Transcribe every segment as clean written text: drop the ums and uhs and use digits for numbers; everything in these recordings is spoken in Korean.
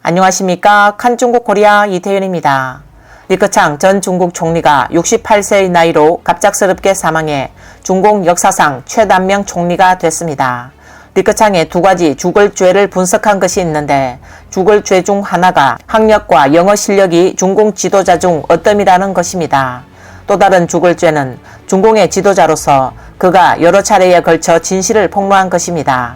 안녕하십니까. 칸중국 코리아 이태윤입니다. 리커창 전 중국 총리가 68세의 나이로 갑작스럽게 사망해 중국 역사상 최단명 총리가 됐습니다. 리커창의 두 가지 죽을 죄를 분석한 것이 있는데 죽을 죄 중 하나가 학력과 영어 실력이 중공 지도자 중 어뜸이라는 것입니다. 또 다른 죽을 죄는 중공의 지도자로서 그가 여러 차례에 걸쳐 진실을 폭로한 것입니다.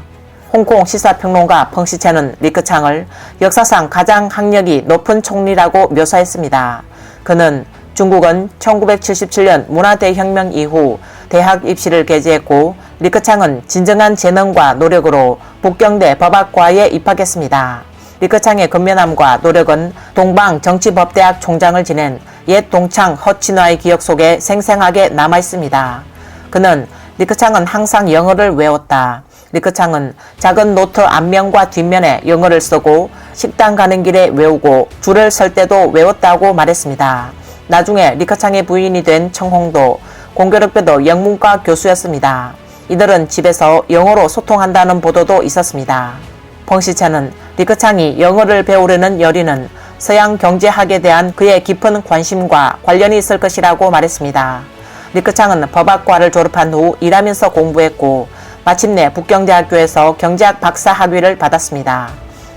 홍콩 시사평론가 펑시첸은 리커창을 역사상 가장 학력이 높은 총리라고 묘사했습니다. 그는 중국은 1977년 문화대혁명 이후 대학 입시를 개시했고 리커창은 진정한 재능과 노력으로 북경대 법학과에 입학했습니다. 리커창의 근면함과 노력은 동방정치법대학 총장을 지낸 옛 동창 허친화의 기억 속에 생생하게 남아있습니다. 그는 리커창은 항상 영어를 외웠다. 리커창은 작은 노트 앞면과 뒷면에 영어를 쓰고 식당 가는 길에 외우고 줄을 설 때도 외웠다고 말했습니다. 나중에 리커창의 부인이 된 청홍도 공교롭게도 영문과 교수였습니다. 이들은 집에서 영어로 소통한다는 보도도 있었습니다. 펑시첸은 리커창이 영어를 배우려는 열의는 서양 경제학에 대한 그의 깊은 관심과 관련이 있을 것이라고 말했습니다. 리커창은 법학과를 졸업한 후 일하면서 공부했고 마침내 북경대학교에서 경제학 박사 학위를 받았습니다.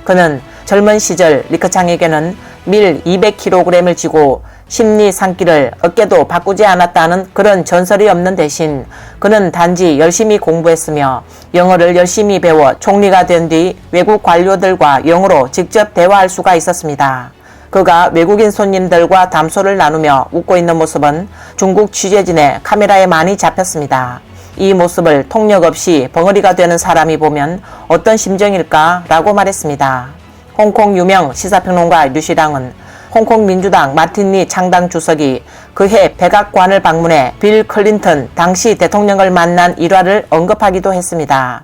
그는 젊은 시절 리커창에게는 밀 200kg을 지고 심리 산기를 어깨도 바꾸지 않았다는 그런 전설이 없는 대신 그는 단지 열심히 공부했으며 영어를 열심히 배워 총리가 된 뒤 외국 관료들과 영어로 직접 대화할 수가 있었습니다. 그가 외국인 손님들과 담소를 나누며 웃고 있는 모습은 중국 취재진의 카메라에 많이 잡혔습니다. 이 모습을 통역 없이 벙어리가 되는 사람이 보면 어떤 심정일까? 라고 말했습니다. 홍콩 유명 시사평론가 류시랑은 홍콩 민주당 마틴 리 창당 주석이 그해 백악관을 방문해 빌 클린턴 당시 대통령을 만난 일화를 언급하기도 했습니다.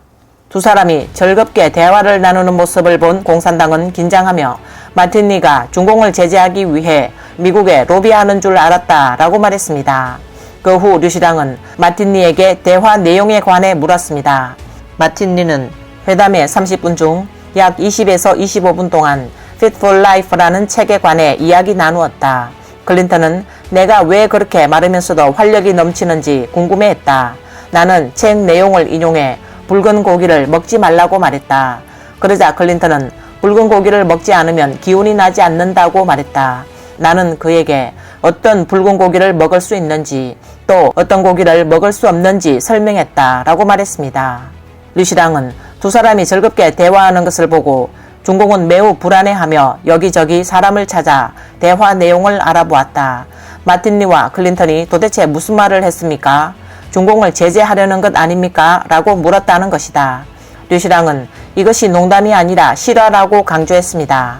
두 사람이 즐겁게 대화를 나누는 모습을 본 공산당은 긴장하며 마틴 리가 중공을 제재하기 위해 미국에 로비하는 줄 알았다라고 말했습니다. 그 후 류시랑은 마틴 리에게 대화 내용에 관해 물었습니다. 마틴 리는 회담의 30분 중 약 20에서 25분 동안 Fit for Life라는 책에 관해 이야기 나누었다. 클린턴은 내가 왜 그렇게 말하면서도 활력이 넘치는지 궁금해했다. 나는 책 내용을 인용해 붉은 고기를 먹지 말라고 말했다. 그러자 클린턴은 붉은 고기를 먹지 않으면 기운이 나지 않는다고 말했다. 나는 그에게 어떤 붉은 고기를 먹을 수 있는지 또 어떤 고기를 먹을 수 없는지 설명했다 라고 말했습니다. 류시랑은 두 사람이 즐겁게 대화하는 것을 보고 중공은 매우 불안해하며 여기저기 사람을 찾아 대화 내용을 알아보았다. 마틴 리와 클린턴이 도대체 무슨 말을 했습니까? 중공을 제재하려는 것 아닙니까? 라고 물었다는 것이다. 류시랑은 이것이 농담이 아니라 실화라고 강조했습니다.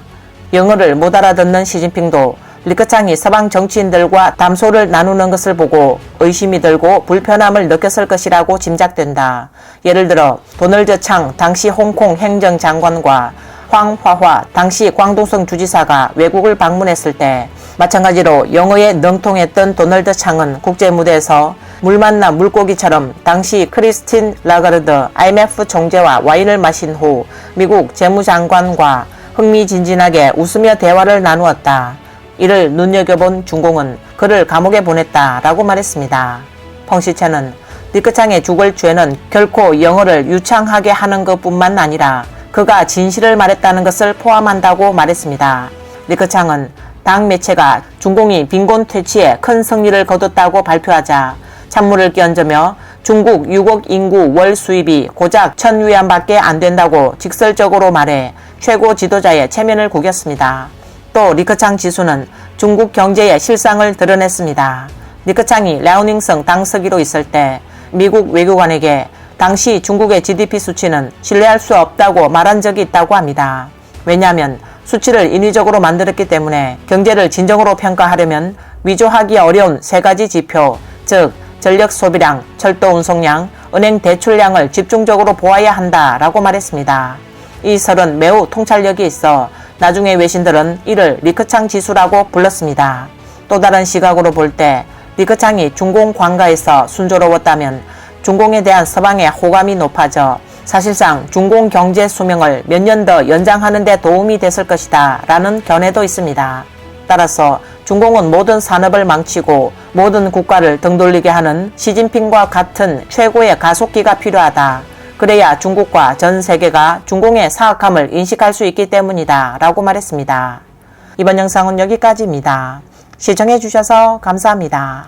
영어를 못 알아듣는 시진핑도 리커창이 서방 정치인들과 담소를 나누는 것을 보고 의심이 들고 불편함을 느꼈을 것이라고 짐작된다. 예를 들어 도널드 창 당시 홍콩 행정장관과 황화화 당시 광동성 주지사가 외국을 방문했을 때 마찬가지로 영어에 능통했던 도널드 창은 국제무대에서 물 만나 물고기처럼 당시 크리스틴 라가르드 IMF 총재와 와인을 마신 후 미국 재무장관과 흥미진진하게 웃으며 대화를 나누었다. 이를 눈여겨본 중공은 그를 감옥에 보냈다라고 말했습니다. 펑시첸은 리커창의 죽을 죄는 결코 영어를 유창하게 하는 것뿐만 아니라 그가 진실을 말했다는 것을 포함한다고 말했습니다. 리커창은 당 매체가 중공이 빈곤 퇴치에 큰 승리를 거뒀다고 발표하자 찬물을 끼얹으며 중국 6억 인구 월 수입이 고작 1,000위안밖에 안 된다고 직설적으로 말해 최고 지도자의 체면을 구겼습니다. 또 리커창 지수는 중국 경제의 실상을 드러냈습니다. 리커창이 랴오닝성 당서기로 있을 때 미국 외교관에게 당시 중국의 GDP 수치는 신뢰할 수 없다고 말한 적이 있다고 합니다. 왜냐하면 수치를 인위적으로 만들었기 때문에 경제를 진정으로 평가하려면 위조하기 어려운 세 가지 지표, 즉 전력 소비량, 철도 운송량, 은행 대출량을 집중적으로 보아야 한다라고 말했습니다. 이 설은 매우 통찰력이 있어 나중에 외신들은 이를 리커창 지수라고 불렀습니다. 또 다른 시각으로 볼 때 리커창이 중공 관가에서 순조로웠다면 중공에 대한 서방의 호감이 높아져 사실상 중공 경제 수명을 몇 년 더 연장하는 데 도움이 됐을 것이다 라는 견해도 있습니다. 따라서 중공은 모든 산업을 망치고 모든 국가를 등 돌리게 하는 시진핑과 같은 최고의 가속기가 필요하다. 그래야 중국과 전 세계가 중공의 사악함을 인식할 수 있기 때문이다 라고 말했습니다. 이번 영상은 여기까지입니다. 시청해주셔서 감사합니다.